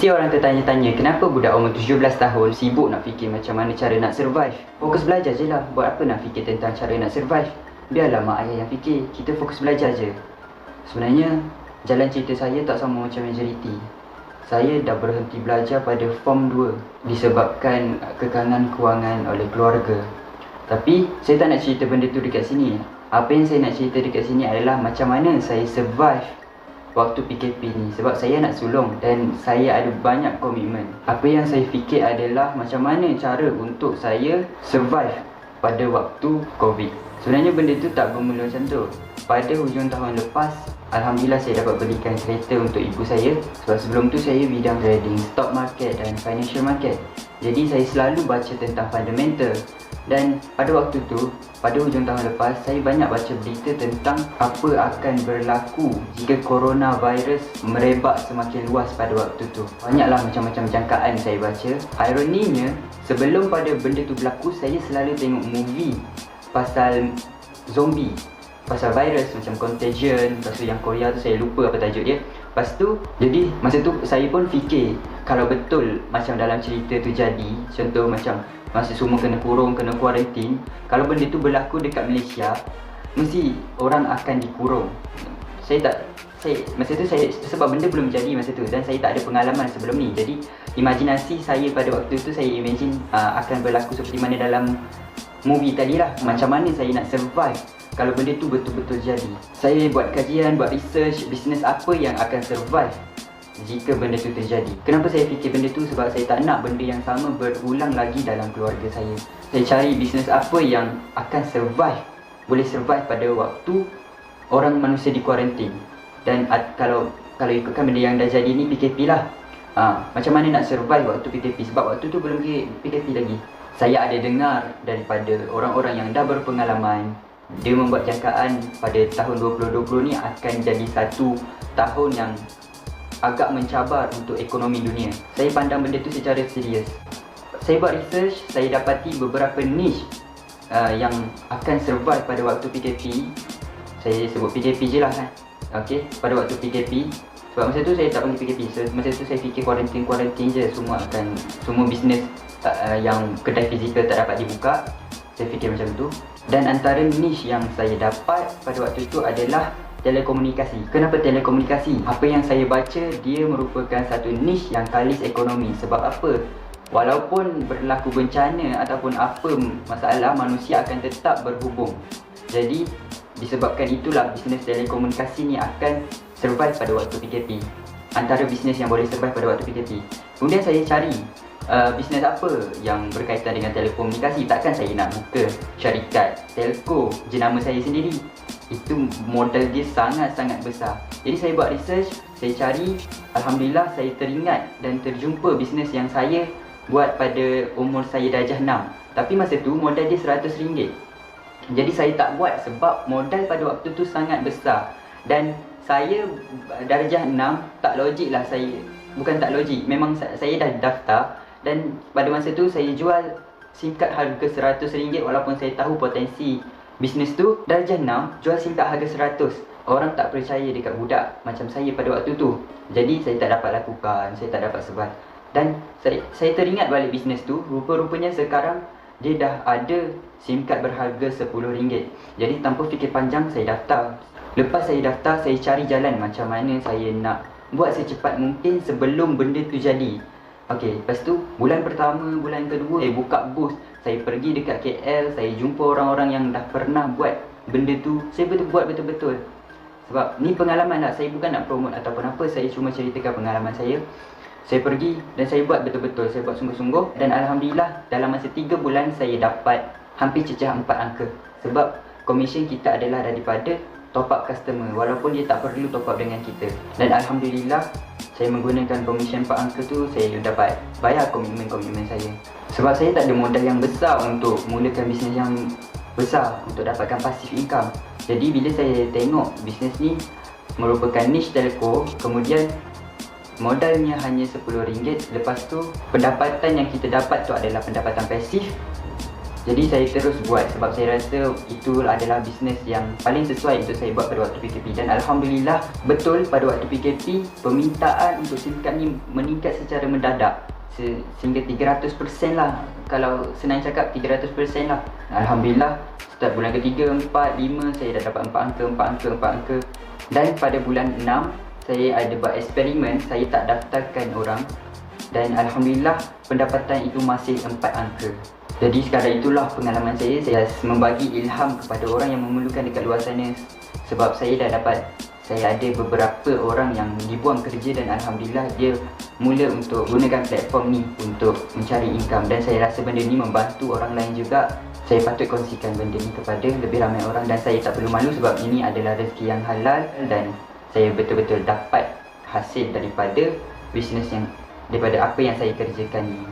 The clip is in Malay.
Mesti orang tertanya-tanya kenapa budak umur 17 tahun sibuk nak fikir macam mana cara nak survive. Fokus belajar je lah, buat apa nak fikir tentang cara nak survive. Biarlah mak ayah yang fikir, kita fokus belajar je. Sebenarnya, jalan cerita saya tak sama macam majoriti. Saya dah berhenti belajar pada Form 2 disebabkan kekangan kewangan oleh keluarga. Tapi, saya tak nak cerita benda tu dekat sini. Apa yang saya nak cerita dekat sini adalah macam mana saya survive waktu PKP ni, sebab saya nak sulung dan saya ada banyak komitmen. Apa yang saya fikir adalah macam mana cara untuk saya survive pada waktu COVID. Sebenarnya benda tu tak bermula macam tu. Pada hujung tahun lepas, alhamdulillah saya dapat belikan kereta untuk ibu saya. Sebab sebelum tu saya bidang trading, stock market dan financial market. Jadi saya selalu baca tentang fundamental. Dan pada waktu tu, pada hujung tahun lepas, saya banyak baca berita tentang apa akan berlaku jika coronavirus merebak semakin luas pada waktu tu. Banyaklah macam-macam jangkaan saya baca. Ironinya, sebelum pada benda tu berlaku, saya selalu tengok movie pasal zombie, pasal virus macam Contagion. Lepas tu yang Korea tu saya lupa apa tajuk dia. Lepas tu, jadi masa tu saya pun fikir, kalau betul macam dalam cerita tu jadi, contoh macam masa semua kena kurung, kena kuarantin, kalau benda tu berlaku dekat Malaysia, mesti orang akan dikurung. Masa tu saya sebab benda belum jadi masa tu dan saya tak ada pengalaman sebelum ni. Jadi imajinasi saya pada waktu tu, saya imagine akan berlaku seperti mana dalam movie tadi lah. Macam mana saya nak survive kalau benda tu betul-betul jadi. Saya buat kajian, buat research, bisnes apa yang akan survive jika benda tu terjadi. Kenapa saya fikir benda tu? Sebab saya tak nak benda yang sama berulang lagi dalam keluarga saya. Saya cari bisnes apa yang akan survive, boleh survive pada waktu orang manusia di kuarantin. Dan kalau ikutkan benda yang dah jadi ni, PKP lah. Macam mana nak survive waktu PKP? Sebab waktu tu belum PKP lagi. Saya ada dengar daripada orang-orang yang dah berpengalaman, dia membuat jangkaan pada tahun 2020 ni akan jadi satu tahun yang agak mencabar untuk ekonomi dunia. Saya pandang benda tu secara serius. Saya buat research, saya dapati beberapa niche yang akan survive pada waktu PKP. Saya sebut PKP je lah kan. Okay, pada waktu PKP. Sebab masa tu saya tak panggil PKP. Masa tu saya fikir kuarantin je, semua bisnes yang kedai fizikal tak dapat dibuka. Saya fikir macam tu. Dan antara niche yang saya dapat pada waktu itu adalah telekomunikasi. Kenapa telekomunikasi? Apa yang saya baca, dia merupakan satu niche yang kalis ekonomi. Sebab apa? Walaupun berlaku bencana ataupun apa masalah, manusia akan tetap berhubung. Jadi disebabkan itulah bisnes telekomunikasi ni akan survive pada waktu PKP. Antara bisnes yang boleh survive pada waktu PKP. Kemudian saya cari bisnes apa yang berkaitan dengan telekomunikasi. Takkan saya nak buka syarikat telco jenama saya sendiri. Itu modal dia sangat-sangat besar. Jadi saya buat research, saya cari. Alhamdulillah saya teringat dan terjumpa bisnes yang saya buat pada umur saya darjah 6. Tapi masa tu modal dia RM100. Jadi saya tak buat sebab modal pada waktu tu sangat besar. Dan saya darjah 6, tak logik lah saya. Bukan tak logik, memang saya dah daftar. Dan pada masa tu saya jual SIM card harga RM100 walaupun saya tahu potensi bisnes tu. Darjah 6 jual SIM card harga 100. Orang tak percaya dekat budak macam saya pada waktu tu. Jadi saya tak dapat lakukan, saya tak dapat sebar. Dan saya teringat balik bisnes tu. Rupa-rupanya sekarang dia dah ada SIM card berharga RM10. Jadi tanpa fikir panjang saya daftar. Lepas saya daftar, saya cari jalan macam mana saya nak buat secepat mungkin sebelum benda tu jadi. Okey, lepas tu bulan pertama, bulan kedua saya buka booth. Saya pergi dekat KL, saya jumpa orang-orang yang dah pernah buat benda tu. Saya buat betul-betul. Sebab ni pengalaman lah, saya bukan nak promote ataupun apa, saya cuma ceritakan pengalaman saya. Saya pergi dan saya buat betul-betul, saya buat sungguh-sungguh. Dan alhamdulillah dalam masa 3 bulan saya dapat hampir cecah 4 angka. Sebab komisen kita adalah daripada top up customer, walaupun dia tak perlu top up dengan kita. Dan alhamdulillah saya menggunakan komisen 4 angka tu, saya dapat bayar komitmen saya. Sebab saya tak ada modal yang besar untuk mulakan bisnes yang besar, untuk dapatkan passive income. Jadi bila saya tengok bisnes ni merupakan niche telco, kemudian modalnya hanya RM10. Lepas tu pendapatan yang kita dapat tu adalah pendapatan pasif. Jadi saya terus buat sebab saya rasa itu adalah bisnes yang paling sesuai untuk saya buat pada waktu PKP. Dan Alhamdulillah betul pada waktu PKP permintaan untuk SIM card ni meningkat secara mendadak sehingga 300% lah. Kalau senang cakap 300% lah. Alhamdulillah start bulan ketiga, 4, 5 saya dah dapat 4 angka. Dan pada bulan 6 saya ada buat eksperimen, saya tak daftarkan orang. Dan Alhamdulillah pendapatan itu masih 4 angka. Jadi sekadar itulah pengalaman saya membagi ilham kepada orang yang memerlukan dekat luar sana. Sebab saya ada beberapa orang yang dibuang kerja dan Alhamdulillah dia mula untuk gunakan platform ni untuk mencari income. Dan saya rasa benda ni membantu orang lain juga. Saya patut kongsikan benda ni kepada lebih ramai orang dan saya tak perlu malu sebab ini adalah rezeki yang halal dan saya betul-betul dapat hasil daripada bisnes daripada apa yang saya kerjakan ni.